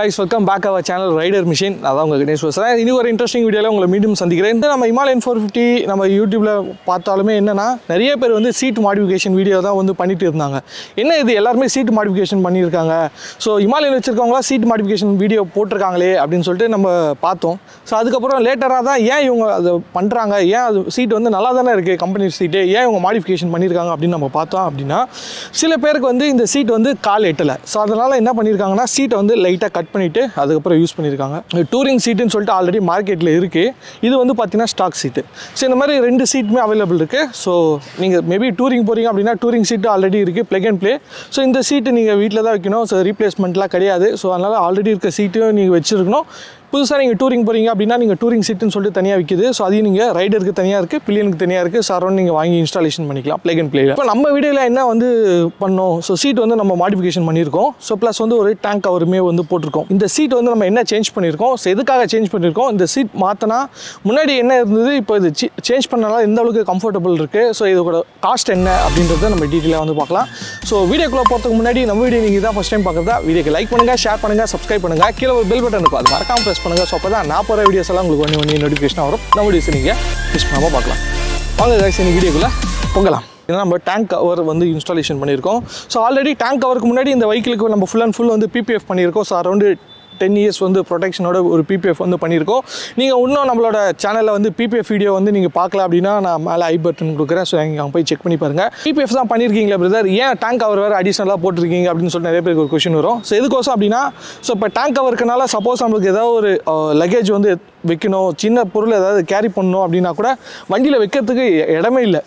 guys, welcome back to our channel Rider Machine. அதான் உங்க கணேஷ் பேசுறேன். இன்னைக்கு ஒரு இன்ட்ரஸ்டிங் வீடியோல உங்களை மீண்டும் சந்திக்கிறேன். நம்ம ஹிமாலயன் 450 நம்ம யூடியூப்ல பார்த்தாலுமே என்னன்னா நிறைய பேர் வந்து சீட் மாடிஃபிகேஷன் வீடியோ தான் வந்து பண்ணிட்டு இருந்தாங்க. என்ன இது எல்லாரும் சீட் மாடிஃபிகேஷன் பண்ணியிருக்காங்க. ஸோ ஹிமாலயன் வச்சிருக்கவங்களா சீட் மாடிஃபிகேஷன் வீடியோ போட்டிருக்காங்களே அப்படின்னு சொல்லிட்டு நம்ம பார்த்தோம். ஸோ அதுக்கப்புறம் லேட்டராக தான் ஏன் இவங்க அதை பண்ணுறாங்க, ஏன் அது சீட் வந்து நல்லா தானே இருக்குது கம்பெனி சீட்டு, ஏன் இவங்க மாடிஃபிகேஷன் பண்ணியிருக்காங்க அப்படின்னு நம்ம பார்த்தோம். அப்படின்னா சில பேருக்கு வந்து இந்த சீட் வந்து கால் எட்டலை. ஸோ அதனால் என்ன பண்ணியிருக்காங்கன்னா சீட்டை வந்து லைட்டாக கட் பண்ணிவிட்டு அதுக்கப்புறம் யூஸ் பண்ணியிருக்காங்க. டூரிங் சீட்டுன்னு சொல்லிட்டு ஆல்ரெடி மார்க்கெட்டில் இருக்குது. இது வந்து பார்த்தீங்கன்னா ஸ்டாக் சீட்டு. ஸோ இந்த மாதிரி ரெண்டு சீட்டுமே அவைலபிள் இருக்குது. ஸோ நீங்கள் மேபி டூரிங் போகிறீங்க அப்படின்னா டூரிங் சீட்டு ஆல்ரெடி இருக்குது, ப்ளக் அண்ட் ப்ளே. ஸோ இந்த சீட்டு நீங்கள் வீட்டில் தான் வைக்கணும். ஸோ ரீப்ளேஸ்மெண்ட்லாம் கிடையாது. ஸோ அதனால் ஆல்ரெடி இருக்க சீட்டையும் நீங்கள் வச்சுருக்கணும். புதுசாக நீங்கள் டூரிங் போகிறீங்க அப்படின்னா நீங்கள் டூரிங் சீட்டுன்னு சொல்லிட்டு தனியாக விற்கிது. ஸோ அதையும் நீங்கள் ரைடருக்கு தனியாக இருக்குது, பில்லியனுக்கு தனியாக இருக்குது. சரௌண்ட் நீங்கள் வாங்கி இன்ஸ்டாலேஷன் பண்ணிக்கலாம் ப்ளக் அண்ட் ப்ளேயில். இப்போ நம்ம வீடியோவில் என்ன வந்து பண்ணோம், ஸோ சீட் வந்து நம்ம மாடிஃபிகேஷன் பண்ணியிருக்கோம். ஸோ ப்ளஸ் வந்து ஒரு டேங்க் கவருமே வந்து போட்டிருக்கோம். இந்த சீட் வந்து நம்ம என்ன சேஞ்ச் பண்ணியிருக்கோம், ஸோ எதுக்காக சேஞ்ச் பண்ணியிருக்கோம், இந்த சீட் மாற்றினா முன்னாடி என்ன இருந்தது, இப்போ இது சேஞ்ச் பண்ணனால எந்த அளவுக்கு கம்ஃபர்டபுள் இருக்குது, ஸோ இதோட காஸ்ட் என்ன அப்படின்றத நம்ம டீட்டெயிலாக வந்து பார்க்கலாம். ஸோ வீடியோக்குள்ளே போகிறதுக்கு முன்னாடி நம்ம வீடியோ நீங்கள் தான் ஃபஸ்ட் டைம் பார்க்குறதா வீடியோக்கு லைக் பண்ணுங்கள், ஷேர் பண்ணுங்கள், சப்ஸ்கிரைப் பண்ணுங்கள். கீழே ஒரு பெல் பட்டன் இருக்கும், அது மறக்காமல் ப்ரெஸ் பண்ணுங்கள். ஸோ அப்போ தான் நான் போகிற வீடியோஸ் எல்லாம் உங்களுக்கு ஒன்று நோட்டிஃபிகேஷன் வரும். நம்ம வீடியோஸ் நீங்கள் மிஸ் பண்ணாமல் பார்க்கலாம். வாங்க guys, இன்னைக்கு வீடியோக்குள்ளே போகலாம். ஏன்னா நம்ம டேங்க் கவர் வந்து இன்ஸ்டாலேஷன் பண்ணியிருக்கோம். ஸோ ஆல்ரெடி டேங்க் கவருக்கு முன்னாடி இந்த வெஹிக்கிளுக்கு நம்ம ஃபுல் அண்ட் ஃபுல் வந்து பிபிஎஃப் பண்ணியிருக்கோம். ஸோ அரௌண்டு 10 years வந்து ப்ரொடெக்ஷனோட ஒரு பிபிஎஃப் வந்து பண்ணியிருக்கோம். நீங்கள் இன்னும் நம்மளோட சேனலில் வந்து பிபிஎஃப் வீடியோ வந்து நீங்கள் பார்க்கல அப்படின்னா நான் மேலே ஐ பட்டன் கொடுக்குறேன். ஸோ நீங்கள் அங்கே போய் செக் பண்ணி பாருங்கள். பிபிஎஃப் தான் பண்ணியிருக்கீங்களா பிரதர், ஏன் டேங்க் கவர் வேறு அடிஷனலாக போட்டிருக்கீங்க அப்படின்னு சொல்லிட்டு நிறைய பேருக்கு ஒரு கொஷின் வரும். ஸோ எதுக்கோசம் அப்படின்னா, ஸோ இப்போ டேங்க் கவருக்குனால சப்போஸ் நம்மளுக்கு ஏதாவது ஒரு லக்கேஜ் வந்து வைக்கணும், சின்ன பொருள் ஏதாவது கேரி பண்ணணும் அப்படின்னா கூட வண்டியில் வைக்கிறதுக்கு இடமே இல்லை.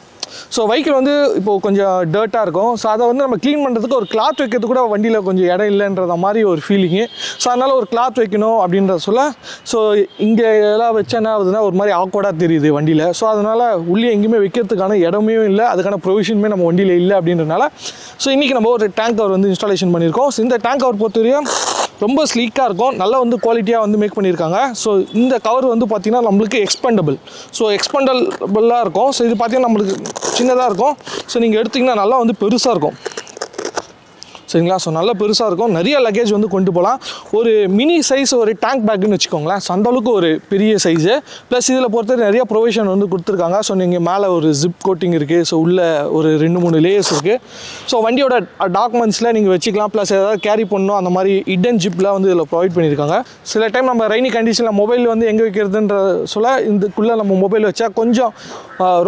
ஸோ வெஹிக்கிள் வந்து இப்போது கொஞ்சம் டர்ட்டாக இருக்கும். ஸோ அதை வந்து நம்ம க்ளீன் பண்ணுறதுக்கு ஒரு கிளாத் வைக்கிறதுக்கு கூட வண்டியில் கொஞ்சம் இடம் இல்லைன்றத மாதிரி ஒரு ஃபீலிங்கு. ஸோ அதனால் ஒரு கிளாத் வைக்கணும் அப்படின்றத சொல்ல, ஸோ இங்கே எல்லாம் வச்சா என்ன ஆகுதுன்னா ஒரு மாதிரி ஆக்வர்டாக தெரியுது வண்டியில். ஸோ அதனால் உள்ளே எங்கேயுமே வைக்கிறதுக்கான இடமே இல்லை, அதுக்கான ப்ரொவிஷனுமே நம்ம வண்டியில் இல்லை அப்படின்றனால ஸோ இன்றைக்கி நம்ம ஒரு டேங்க் கவர் வந்து இன்ஸ்டாலேஷன் பண்ணியிருக்கோம். ஸோ இந்த டேங்க் கவர் பொறுத்தவரையும் ரொம்ப ஸ்லீக்காக இருக்கும், நல்லா வந்து குவாலிட்டியாக வந்து மேக் பண்ணியிருக்காங்க. ஸோ இந்த கவர் வந்து பார்த்திங்கன்னா நம்மளுக்கு எக்ஸ்பெண்டபிள், ஸோ எக்ஸ்பெண்டபிளாக இருக்கும். ஸோ இது பார்த்திங்கன்னா நம்மளுக்கு சின்னதாக இருக்கும். ஸோ நீங்கள் எடுத்திங்கன்னா நல்லா வந்து பெருசாக இருக்கும், சரிங்களா. ஸோ நல்லா பெருசாக இருக்கும், நிறைய லக்கேஜ் வந்து கொண்டு போகலாம். ஒரு மினி சைஸ் ஒரு டேங்க் பேக்குன்னு வச்சுக்கோங்களேன். ஸோ அந்தளவுக்கு ஒரு பெரிய சைஸு. ப்ளஸ் இதில் பொறுத்தவரை நிறைய ப்ரொவிஷன் வந்து கொடுத்துருக்காங்க. ஸோ நீங்கள் மேலே ஒரு ஜிப் கோட்டிங் இருக்குது, ஸோ உள்ளே ஒரு 2-3 லேயர்ஸ் இருக்குது. ஸோ வண்டியோட டாக்குமெண்ட்ஸில் நீங்கள் வச்சுக்கலாம். ப்ளஸ் ஏதாவது கேரி பண்ணணும் அந்த மாதிரி ஹிடன் ஜிப்லாம் வந்து இதில் ப்ரொவைட் பண்ணியிருக்காங்க. சில டைம் நம்ம ரெய்னி கண்டிஷனில் மொபைல் வந்து எங்கே வைக்கிறதுன்ற சொல்ல இதுக்குள்ளே நம்ம மொபைல் வச்சா கொஞ்சம்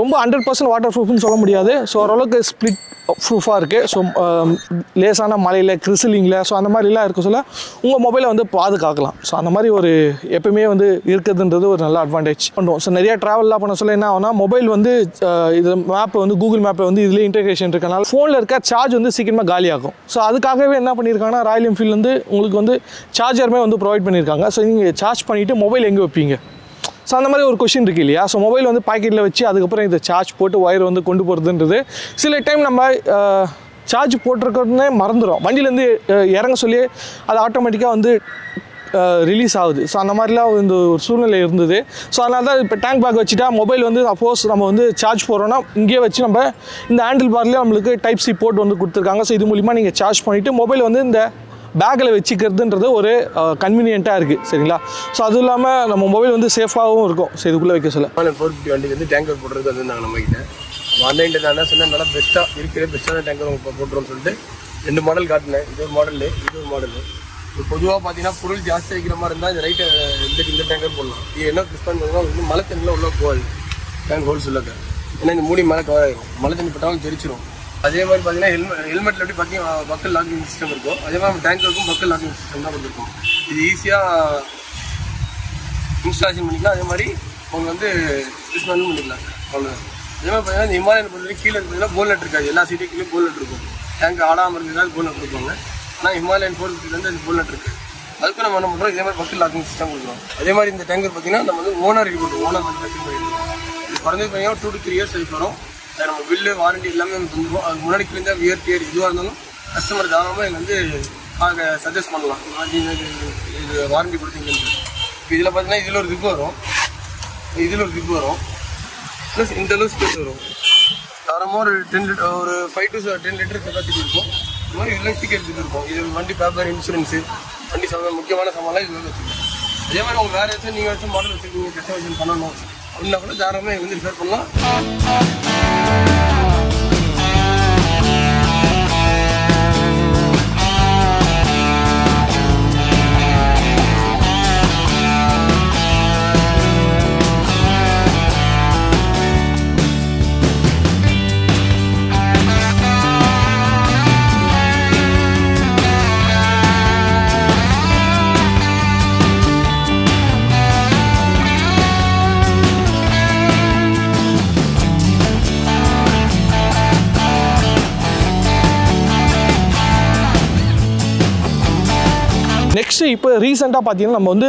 ரொம்ப 100% வாட்டர் ப்ரூஃப்னு சொல்ல முடியாது. ஸோ ஓரளவுக்கு ஸ்ப்ளிட் ப்ரூஃபாக இருக்குது. ஸோ லேசான மலையில் கிறிசலிங்கில் ஸோ அந்த மாதிரிலாம் இருக்க சொல்ல உங்கள் மொபைலை வந்து பாதுகாக்கலாம். ஸோ அந்த மாதிரி ஒரு எப்பவுமே வந்து இருக்குதுன்றது ஒரு நல்ல அட்வான்டேஜ் பண்ணுவோம். ஸோ நிறையா ட்ராவல்லாம் பண்ண சொல்ல என்ன ஆகுனா, மொபைல் வந்து இது மேப்பை வந்து கூகுள் மேப்பை வந்து இதிலே இன்டெகிரேஷன் இருக்கனால ஃபோனில் இருக்க சார்ஜ் வந்து சீக்கிரமாக காலியாகும். ஸோ அதுக்காகவே என்ன பண்ணியிருக்காங்கன்னா ராயல் என்ஃபீல்டு வந்து உங்களுக்கு வந்து சார்ஜருமே வந்து ப்ரொவைட் பண்ணியிருக்காங்க. ஸோ நீங்கள் சார்ஜ் பண்ணிவிட்டு மொபைல் எங்கே வைப்பீங்க, ஸோ அந்த மாதிரி ஒரு கொஷின் இருக்குது இல்லையா. ஸோ மொபைல் வந்து பாக்கெட்டில் வச்சு அதுக்கப்புறம் இதை சார்ஜ் போட்டு ஒயர் வந்து கொண்டு போகிறதுன்றது சில டைம் நம்ம சார்ஜ் போட்டிருக்கிறதுனே மறந்துடும், வண்டியிலேருந்து இறங்க சொல்லி அது ஆட்டோமேட்டிக்காக வந்து ரிலீஸ் ஆகுது. ஸோ அந்த மாதிரிலாம் இந்த ஒரு சூழ்நிலை இருந்தது. ஸோ அதனால தான் இப்போ டேங்க் பேக் வச்சுட்டா மொபைல் வந்து சப்போஸ் நம்ம வந்து சார்ஜ் போடுறோன்னா இங்கேயே வச்சு நம்ம இந்த ஹேண்டில் பார்லேயே நம்மளுக்கு டைப் சி போர்ட் வந்து கொடுத்துருக்காங்க. ஸோ இது மூலிமா நீங்கள் சார்ஜ் பண்ணிவிட்டு மொபைல் வந்து இந்த பேக்கில் வச்சுக்கிறதுன்றது ஒரு கன்வீனியண்ட்டாக இருக்குது, சரிங்களா. ஸோ அதுவும் இல்லாமல் நம்ம மொபைல் வந்து சேஃபாகவும் இருக்கும். ஸோ இதுக்குள்ளே வைக்க சொல்ல 450 வண்டிக்கு வந்து டேங்கர் போடுறது வந்து நாங்கள் நம்மகிட்ட ஆன்லைனில் நான் என்ன சொன்னேன், நல்லா பெஸ்ட்டாக இருக்கிற பெஸ்ட்டான டேங்கர் போட்டுருவோம்னு சொல்லிட்டு 2 மாடல் காட்டினேன். இது ஒரு மாடல், இது ஒரு மாடல். இப்போ பொதுவாக பார்த்தீங்கன்னா பொருள் ஜாஸ்தி வைக்கிற மாதிரி இருந்தால் இந்த ரைட்டை இந்த டேங்கர் போடலாம். இது என்ன ப்ரிஸ் பண்ணுறதுனா வந்து மழை தண்ணியில் உள்ள போகாது டேங்க் ஹோல்ஸ் உள்ளக்க, ஏன்னா இந்த மூடி மேலே கவர் ஆகிடும், மழை தண்ணி பட்டாலும் தெரிச்சிடும். அதே மாதிரி பார்த்தீங்கன்னா ஹெல்மெட்டில் எப்படி பார்த்தீங்கன்னா பக்கல் லாக்கிங் சிஸ்டம் இருக்கும், அதே மாதிரி டேங்கருக்கும் பக்கல் லாக்கிங் சிஸ்டம் தான் கொடுத்துருக்கோம். இது ஈஸியாக இன்ஸ்டாலேஷன் பண்ணிக்கலாம். அதே மாதிரி அவங்க வந்து டிஸ்மேண்டில் பண்ணிக்கலாம், அவ்வளோதான். அதே மாதிரி பார்த்தீங்கன்னா இந்த ஹிமாலயன் பொறுத்தவரைக்கும் கீழே இருக்கிறதுனா போல்நட் இருக்காது, எல்லா சீட்டுக்குள்ளே போல்நட் இருக்கும். டேங்க் ஆடாமல் இருக்கிறதுனால போல்நட் கொடுப்பாங்க. ஆனால் ஹிமாலயன் 450 வந்து அது போல்நட் இருக்குது. அதுக்கும் நம்ம என்ன பண்ணுறோம், இதே மாதிரி பக்கல் லாக்கிங் சிஸ்டம் கொடுக்குறோம். அதே மாதிரி இந்த டேங்கர் பார்த்தீங்கன்னா நம்ம வந்து ஓனர் இது கொடுப்போம், ஓனர் மேனுஃபேக்சரிங் பண்ணிடுவோம். இது குறைஞ்சது பார்த்தீங்கன்னா 2 to 3 years லைஃப் வரும். நம்ம பில்லு வாரண்டி எல்லாமே நம்ம தந்துடுவோம். அதுக்கு முன்னாடி கிழிந்தா வியர் டியர் எதுவாக இருந்தாலும் கஸ்டமர் தாராளமாக எங்கள் வந்து அதை சஜஸ்ட் பண்ணலாம், இது வாரண்டி கொடுத்தீங்கன்னு. இப்போ இதில் பார்த்தீங்கன்னா இதில் ஒரு ஜிப் வரும், இதில் ஒரு ஜிப் வரும், ப்ளஸ் இந்த அளவு ஸ்பேஸ் வரும். தாராளமாக ஒரு 5 to 10 லிட்டர் கெப்பாசிட்டி இருக்கும். இந்த மாதிரி இதில் சீக்கிரம் ஜிப் இருக்கும். இது வண்டி பேப்பர், இன்சூரன்ஸு வண்டி முக்கியமான சாமான்லாம் இது வச்சுருக்கேன். அதே மாதிரி உங்களுக்கு வேறு ஏதாச்சும் நீங்கள் வச்சு மாடல் வச்சுருக்கீங்க, கஸ்டமைசேஷன் பண்ணணும் அப்படின்னா கூட தாராளமாக இது வந்து ரிஃபர் பண்ணலாம். நெக்ஸ்ட்டு இப்போ ரீசெண்டாக பார்த்தீங்கன்னா நம்ம வந்து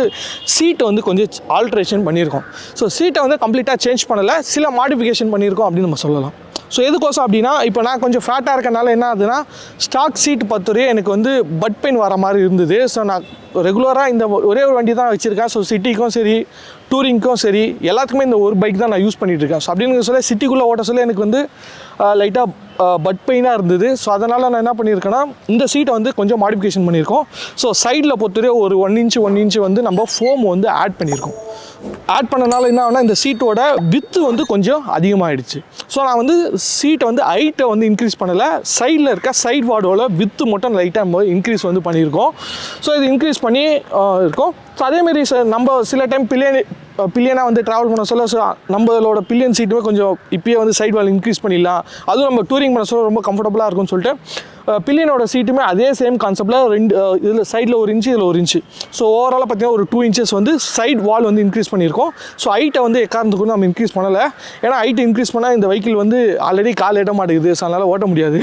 சீட்டை வந்து கொஞ்சம் ஆல்ட்ரேஷன் பண்ணியிருக்கோம். ஸோ சீட்டை வந்து கம்ப்ளீட்டாக சேஞ்ச் பண்ணலை, சில மாடிஃபிகேஷன் பண்ணியிருக்கோம் அப்படின்னு நம்ம சொல்லலாம். ஸோ எதுக்கோசம் அப்படின்னா இப்போ நான் கொஞ்சம் ஃபேட்டாக இருக்கனால என்ன ஆகுதுன்னா ஸ்டாக் சீட் பொறுத்தவரையும் எனக்கு வந்து பட் பெயின் வர மாதிரி இருந்தது. ஸோ நான் ரெகுலராக இந்த ஒரே ஒரு வண்டி தான் வச்சுருக்கேன். ஸோ சிட்டிக்கும் சரி டூரிங்க்கும் சரி எல்லாத்துக்குமே இந்த ஒரு பைக் தான் நான் யூஸ் பண்ணிகிட்ருக்கேன். ஸோ அப்படின்னு சொல்ல சிட்டிக்குள்ளே ஓட்ட சொல்ல எனக்கு வந்து லைட்டாக பட் பெயினாக இருந்தது. ஸோ அதனால் நான் என்ன பண்ணியிருக்கேன்னா இந்த சீட்டை வந்து கொஞ்சம் மாடிஃபிகேஷன் பண்ணியிருக்கோம். ஸோ சைடில் பொறுத்தவரையும் ஒரு 1 இன்ச்சு வந்து நம்ம ஃபோம் வந்து ஆட் பண்ணியிருக்கோம். ஆட் பண்ணனால என்ன ஆகுனா இந்த சீட்டோட வித்து வந்து கொஞ்சம் அதிகமாகிடுச்சு. ஸோ நான் வந்து சீட்டை வந்து ஹைட்டை வந்து இன்க்ரீஸ் பண்ணலை, சைடில் இருக்க சைட் வார்டோட வித்து மட்டும் லைட்டாக நம்ம இன்க்ரீஸ் வந்து பண்ணியிருக்கோம். ஸோ இது இன்க்ரீஸ் பண்ணி இருக்கோம். ஸோ அதேமாரி நம்ம சில டைம் பில்லியனாக வந்து ட்ராவல் பண்ண சொல்ல நம்மளோட பில்லியன் சீட்டுமே கொஞ்சம் இப்போயே வந்து சைட் வால் இன்க்ரீஸ் பண்ணிடலாம், அதுவும் நம்ம டூரிங் பண்ண சொல்ல ரொம்ப கம்ஃபர்டபுளாக இருக்கும்னு சொல்லிட்டு பில்லியனோட சீட்டுமே அதே சேம் கான்செப்டில் இதில் சைடில் 1 இன்ச்சு இதில் 1 இன்ச்சு. ஸோ ஓவராலாக பார்த்தீங்கன்னா ஒரு 2 இன்ச்சஸ் வந்து சைட் வால் வந்து இன்க்ரீஸ் பண்ணியிருக்கோம். ஸோ ஹைட்டை வந்து எக்காரணத்துக்கு நம்ம இன்க்ரீஸ் பண்ணலை, ஏன்னா ஹைட்டு இன்க்ரீஸ் பண்ணால் இந்த வெஹிக்கிள் வந்து ஆல்ரெடி கால் எட்ட மாட்டேங்குது. ஸோ அதனால் ஓட்ட முடியாது.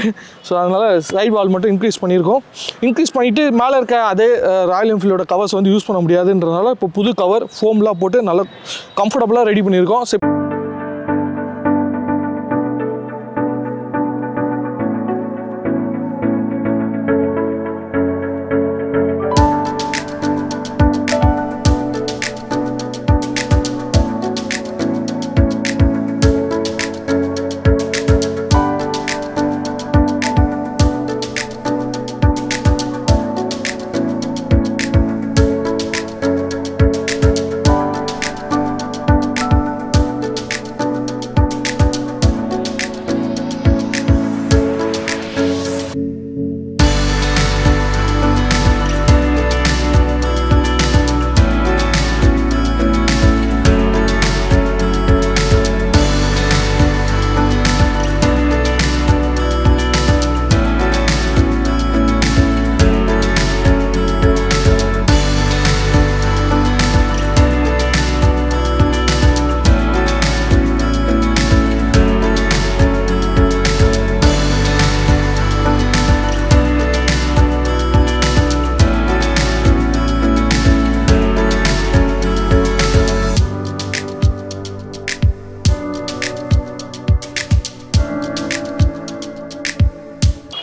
ஸோ அதனால் சைட் வால் மட்டும் இன்க்ரீஸ் பண்ணியிருக்கோம். இன்க்ரீஸ் பண்ணிவிட்டு மேலே இருக்க அதே ராயல் என்ஃபீல்டோட கவர்ஸ் வந்து யூஸ் பண்ண முடியாதுன்றதுனால இப்போ புது கவர் ஃபோம்லாம் போட்டு நல்லா கம்ஃபர்டபுளாக ரெடி பண்ணியிருக்கோம்.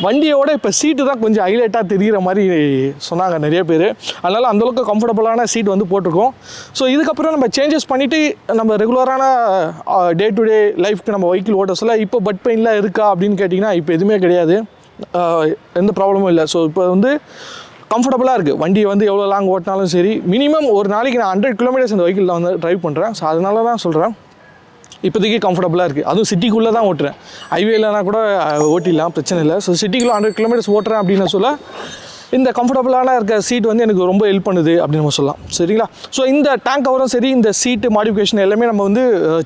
வண்டியோட இப்போ சீட்டு தான் கொஞ்சம் ஹைலைட்டாக தெரிகிற மாதிரி சொன்னாங்க நிறைய பேர். அதனால் அந்தளவுக்கு கம்ஃபர்டபுளான சீட் வந்து போட்டிருக்கோம். ஸோ இதுக்கப்புறம் நம்ம சேஞ்சஸ் பண்ணிவிட்டு நம்ம ரெகுலரான டே டு டே லைஃப்க்கு நம்ம வெஹிக்கிள் ஓட்ட சொல்ல இப்போ பட் பெயின்லாம் இருக்கா அப்படின்னு கேட்டிங்கன்னா இப்போ எதுவுமே கிடையாது, எந்த ப்ராப்ளமும் இல்லை. ஸோ இப்போ வந்து கம்ஃபர்டபுளாக இருக்குது. வண்டியை வந்து எவ்வளோ லாங் ஓட்டினாலும் சரி, மினிமம் ஒரு நாளைக்கு நான் 100 கிலோமீட்டர்ஸ் இந்த வெஹிக்கிளில் வந்து ட்ரைவ் பண்ணுறேன். ஸோ அதனால தான் சொல்கிறேன் இப்போதைக்கு கம்ஃபர்டபுளாக இருக்குது. அதுவும் சிட்டிக்குள்ளே தான் ஓட்டுறேன், ஹைவேலனா கூட ஓட்டிடலாம், பிரச்சனை இல்லை. ஸோ சிட்டிக்குள்ளே 100 கிலோமீட்டர்ஸ் ஓட்டுறேன் அப்படின்னு சொல்ல இந்த கம்ஃபர்டபுளான இருக்க சீட் வந்து எனக்கு ரொம்ப ஹெல்ப் பண்ணுது அப்படின்னு நம்ம சொல்லலாம். சரிங்களா? ஸோ இந்த டேங்க் கவரும் சரி, இந்த சீட்டு மாடிஃபிகேஷன் எல்லாமே நம்ம வந்து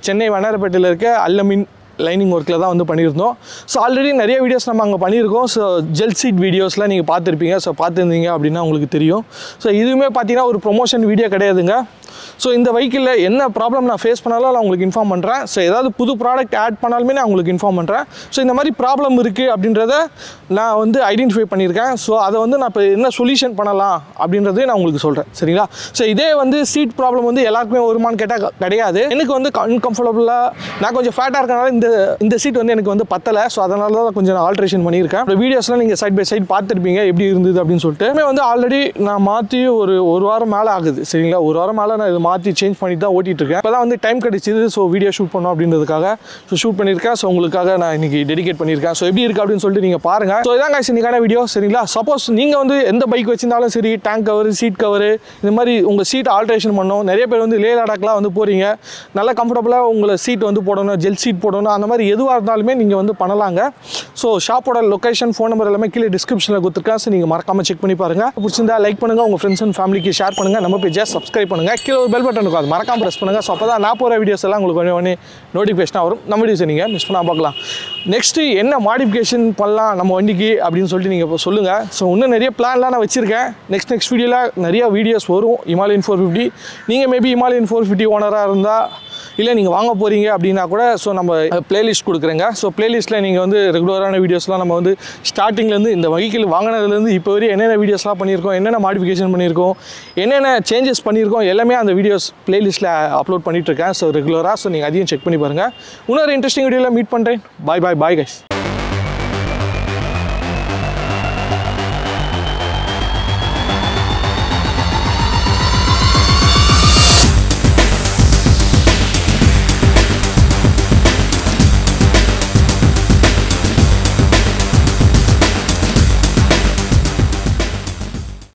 சென்னை வண்ணாரப்பேட்டையில் இருக்க அல்லமின் லைனிங் ஒர்க்கில் தான் வந்து பண்ணியிருந்தோம். ஸோ ஆல்ரெடி நிறைய வீடியோஸ் நம்ம அங்கே பண்ணியிருக்கோம். ஸோ ஜெல் சீட் வீடியோஸ்லாம் நீங்கள் பார்த்துருப்பீங்க. ஸோ பார்த்துருந்தீங்க அப்படின்னா உங்களுக்கு தெரியும். ஸோ இதுவுமே பார்த்தீங்கன்னா ஒரு ப்ரொமோஷன் வீடியோ கிடையாதுங்க. ஸோ இந்த வெஹிக்கிளில் என்ன ப்ராப்ளம் நான் ஃபேஸ் பண்ணாலும் நான் உங்களுக்கு இன்ஃபார்ம் பண்ணுறேன். ஸோ ஏதாவது புது ப்ராடக்ட் ஆட் பண்ணாலுமே நான் உங்களுக்கு இன்ஃபார்ம் பண்ணுறேன். ஸோ இந்த மாதிரி ப்ராப்ளம் இருக்குது அப்படின்றத நான் வந்து ஐடென்டிஃபை பண்ணியிருக்கேன். ஸோ அதை வந்து நான் இப்போ என்ன சொல்யூஷன் பண்ணலாம் அப்படின்றதையும் நான் உங்களுக்கு சொல்கிறேன். சரிங்களா? ஸோ இதே வந்து சீட் ப்ராப்ளம் வந்து எல்லாருக்குமே வருமானு கேட்டால் கிடையாது. எனக்கு வந்து அன்கம்ஃபர்டபுளாக நான் கொஞ்சம் ஃபேட்டாக இருக்கனால இந்த இந்த சீட் வந்து எனக்கு வந்து பத்தலை. ஸோ அதனால தான் கொஞ்சம் ஆல்ட்ரேஷன் பண்ணியிருக்கேன். இந்த வீடியோஸ்லாம் நீங்கள் சைட் பை சைட் பார்த்துருப்பீங்க எப்படி இருந்தது அப்படின்னு சொல்லிட்டு. வந்து ஆல்ரெடி நான் மாற்றி ஒரு வாரம் மேலே ஆகுது சரிங்களா. ஒரு வாரம் மேலே நான் இதை மாற்றி சேஞ்ச் பண்ணி தான் ஓட்டிகிட்டு இருக்கேன். இப்போ தான் வந்து டைம் கிடைச்சிது. ஸோ வீடியோ ஷூட் பண்ணோம் அப்படின்றதுக்காக ஷூட் பண்ணியிருக்கேன். ஸோ உங்களுக்காக நான் இன்னைக்கு டெடிகேட் பண்ணியிருக்கேன். ஸோ எப்படி இருக்குது அப்படின்னு சொல்லிட்டு நீங்கள் பாருங்கள். ஸோ இதான் guys இன்னைக்கான வீடியோ சரிங்களா. சப்போஸ் நீங்கள் வந்து எந்த பைக் வச்சிருந்தாலும் சரி, டேங்க் கவர், சீட் கவர், இந்த மாதிரி உங்கள் சீட் ஆல்ட்ரேஷன் பண்ணணும். நிறைய பேர் வந்து லே லடாக்லாம் வந்து போகிறீங்க, நல்லா கம்ஃபர்டபுளாக உங்களை சீட் வந்து போடணும், ஜெல் சீட் போடணும், அந்த மாதிரி எதுவாக இருந்தாலுமே நீங்கள் வந்து பண்ணலாங்க. ஸோ ஷாப்போட லொக்கேஷன், ஃபோன் நம்பர் எல்லாமே கீழே டிஸ்கிரிப்ஷனில் கொடுத்துருக்கேன். ஸோ நீங்கள் மறக்காமல் செக் பண்ணி பாருங்கள். பிடிச்சிருந்தா லைக் பண்ணுங்கள், உங்கள் ஃப்ரெண்ட்ஸ் அண்ட் ஃபேமிலிக்கு ஷேர் பண்ணுங்கள், நம்ம பேஜை சப்ஸ்கிரைப் பண்ணுங்கள். கீழே ஒரு பெல் பட்டன் இருக்கும், அது மறக்காமல் ப்ரெஸ் பண்ணுங்கள். ஸோ அப்போ தான் நான் போகிற வீடியோஸ் எல்லாம் உங்களுக்கு ஒன்று நோட்டிஃபிகேஷனாக வரும். நம்ம வீடியோஸை நீங்கள் மிஸ் பண்ணால் பார்க்கலாம். நெக்ஸ்ட்டு என்ன மாடிஃபிகேஷன் பண்ணலாம் நம்ம வண்டிக்கு அப்படின்னு சொல்லிட்டு நீங்கள் இப்போ சொல்லுங்கள். ஸோ இன்னும் நிறைய பிளான்லாம் நான் வச்சுருக்கேன். நெக்ஸ்ட் வீடியோவில் நிறைய வீடியோஸ் வரும் ஹிமாலயன் 450. நீங்கள் மேபி ஹிமாலயன் 450 ஓனராக இருந்தால், இல்லை நீங்கள் வாங்க போகிறீங்க அப்படின்னா கூட ஸோ நம்ம பிளேலிஸ்ட் கொடுக்குறேங்க. ஸோ பிளேலிஸ்ட்டில் நீங்கள் வந்து ரெகுலரான வீடியோஸ்லாம் நம்ம வந்து ஸ்டார்டிங்லேருந்து இந்த வெஹிக்கிள் வாங்கினதுலேருந்து இப்போ வரையும் என்னென்ன வீடியோஸ்லாம் பண்ணியிருக்கோம், என்னென்ன மாடிஃபிகேஷன் பண்ணியிருக்கோம், என்னென்ன சேஞ்சஸ் பண்ணியிருக்கோம், எல்லாமே அந்த வீடியோஸ் பிளேலிஸ்ட்டில் அப்லோட் பண்ணிகிட்ருக்கேன். ஸோ ரெகுலராக ஸோ நீங்கள் அதையும் செக் பண்ணி பாருங்கள். இன்னொரு இன்ட்ரெஸ்டிங் வீடியோவில் மீட் பண்ணுறேன். Bye guys.